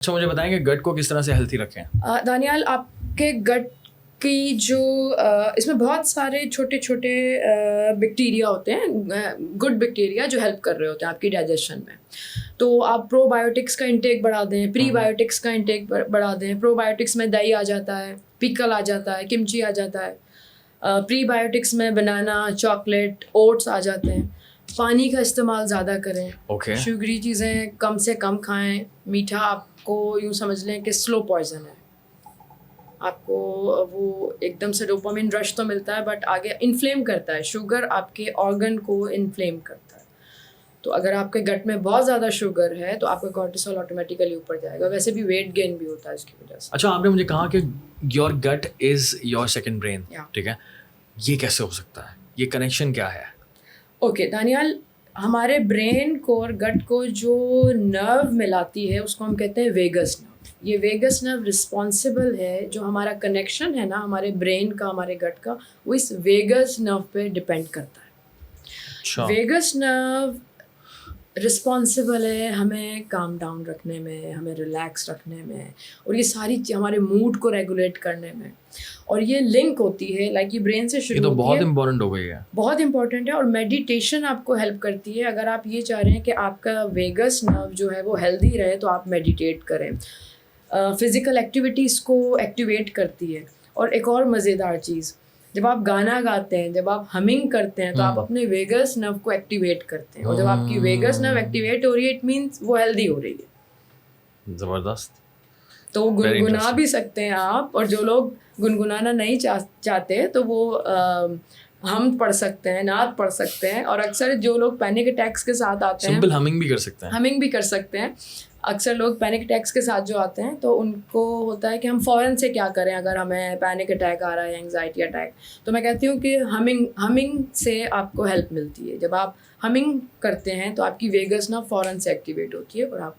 अच्छा, मुझे बताएंगे गट को किस तरह से हेल्थी रखें? दानियाल, आपके गट की जो इसमें बहुत सारे छोटे छोटे बैक्टीरिया होते हैं, गुड बैक्टीरिया जो हेल्प कर रहे होते हैं आपकी डाइजेशन में। तो आप प्रोबायोटिक्स का इंटेक बढ़ा दें, प्रीबायोटिक्स का इंटेक बढ़ा दें। प्रोबायोटिक्स में दही आ जाता है, पिकल आ जाता है, किमची आ जाता है। प्रीबायोटिक्स में बनाना, चॉकलेट, ओट्स आ जाते हैं। पानी का इस्तेमाल ज़्यादा करें। ओके। शुगरी चीज़ें कम से कम खाएं। मीठा आपको यूँ समझ लें कि स्लो पॉइजन है। आपको वो एकदम से डोपामिन रश तो मिलता है, बट आगे इन्फ्लेम करता है। शुगर आपके ऑर्गन को इन्फ्लेम करता है। तो अगर आपके गट में बहुत ज़्यादा शुगर है तो आपका कॉर्टिसोल ऑटोमेटिकली ऊपर जाएगा। वैसे भी वेट गेन भी होता है इसकी वजह से। अच्छा, आपने मुझे कहा कि your gut is your second brain, Yeah. ठीक है, ये कैसे हो सकता है? ये कनेक्शन क्या है? ओके दानियाल, हमारे ब्रेन को और गट को जो नर्व मिलाती है उसको हम कहते हैं वेगस नर्व। ये वेगस नर्व रिस्पॉन्सिबल है, जो हमारा कनेक्शन है ना हमारे ब्रेन का, हमारे गट का, वो इस वेगस नर्व पे डिपेंड करता है। अच्छा। वेगस नर्व रिस्पॉन्सिबल है हमें काम डाउन रखने में, हमें रिलैक्स रखने में, और ये सारी हमारे मूड को रेगुलेट करने में। और ये लिंक होती है, लाइक ये ब्रेन से ये शुरू तो होती बहुत है, इंपॉर्टेंट हो गई है। बहुत इंपॉर्टेंट है। और मेडिटेशन आपको हेल्प करती है। अगर आप ये चाह रहे हैं कि आपका वेगस नर्व जो है वो हेल्दी रहे तो आप मेडिटेट करें। फिज़िकल एक्टिविटीज़ को एक्टिवेट करती है। और एक और मज़ेदार चीज़, जब आप गाना गाते हैं, जब आप हमिंग करते हैं तो आप अपने वेगस नर्व को एक्टिवेट करते हैं। और जब आपकी वेगस नर्व एक्टिवेट हो रही है, इट मीन्स वो हेल्दी हो रही है। जबरदस्त। तो Very गुनगुना interesting. भी सकते हैं आप। और जो लोग गुनगुनाना नहीं चाहते तो वो हम पढ़ सकते हैं, नात पढ़ सकते हैं। और अक्सर जो लोग पैनिक अटैक्स के साथ आते हैं, सिंपल हमिंग भी कर सकते हैं। हमिंग भी कर सकते हैं। अक्सर लोग पैनिक अटैक्स के साथ जो आते हैं तो उनको होता है कि हम फ़ौरन से क्या करें अगर हमें पैनिक अटैक आ रहा है या एंग्जाइटी अटैक। तो मैं कहती हूँ कि हमिंग से आपको हेल्प मिलती है। जब आप हमिंग करते हैं तो आपकी वेगस नर्व फ़ौरन से एक्टिवेट होती है और आप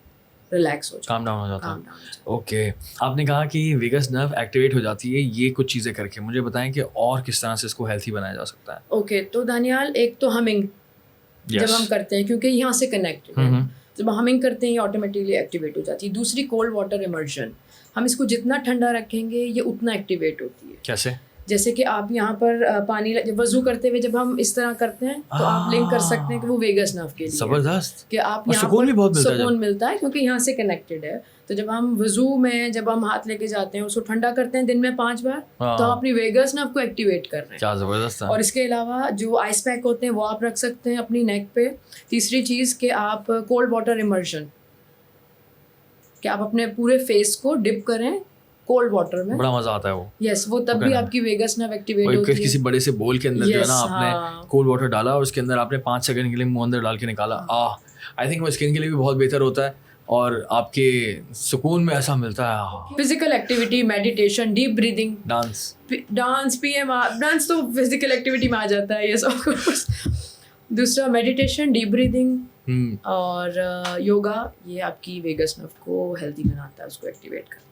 रिलैक्स हो जाते हैं, काम डाउन हो जाता calm है। down हो जाते हैं। ओके, आपने कहा कि वेगस नर्व एक्टिवेट हो जाती है, ये कुछ चीज़ें करके मुझे बताएं कि और किस तरह से इसको हेल्थी बनाया जा सकता है? ओके, तो दानियाल, एक तो हमिंग जब हम करते हैं, क्योंकि यहाँ से कनेक्टेड है, जब हमिंग करते हैं ये ऑटोमेटिकली एक्टिवेट हो जाती है। दूसरी, कोल्ड वाटर इमर्शन। हम इसको जितना ठंडा रखेंगे ये उतना एक्टिवेट होती है। कैसे? जैसे कि आप यहाँ पर पानी जब वजू करते हुए जब हम इस तरह करते हैं तो आप लिंक कर सकते हैं कि वो वेगस नर्व के लिए है। जबरदस्त। कि आप और यहाँ सुकून भी पर बहुत मिलता है सुकून मिलता है क्योंकि यहाँ से कनेक्टेड है। तो जब हम वजू में जब हम हाथ लेके जाते हैं, उसको ठंडा करते हैं दिन में 5 बार, तो हम अपनी वेगस नर्व को एक्टिवेट कर रहे हैं। क्या जबरदस्त है। और इसके अलावा जो आइस पैक होते हैं वो आप रख सकते हैं अपनी नेक पे। तीसरी चीज़ कि आप कोल्ड वाटर इमर्शन, कि आप अपने पूरे फेस को डिप करें कोल्ड वाटर में। बड़ा मजा आता है वो। यस, वो तब भी आपकी वेगस नर्व एक्टिवेट और होती है। किसी बड़े से बोल के अंदर जो है ना, Yes, आपने हाँ। कोल्ड वाटर डाला और उसके अंदर आपने 5 सेकंड के लिए मुंह अंदर डाल के निकाला। आई थिंक वो स्किन के लिए भी बहुत बेहतर होता है और आपके सुकून में ऐसा मिलता है। Physical activity, meditation, deep breathing, dance, PMR dance तो फिजिकल एक्टिविटी में आ जाता है, यस ऑफ कोर्स। दूसरा मेडिटेशन, डीप ब्रीदिंग और योगा, ये आपकी वेगस नर्व को हेल्दी बनाता है, उसको एक्टिवेट करता है।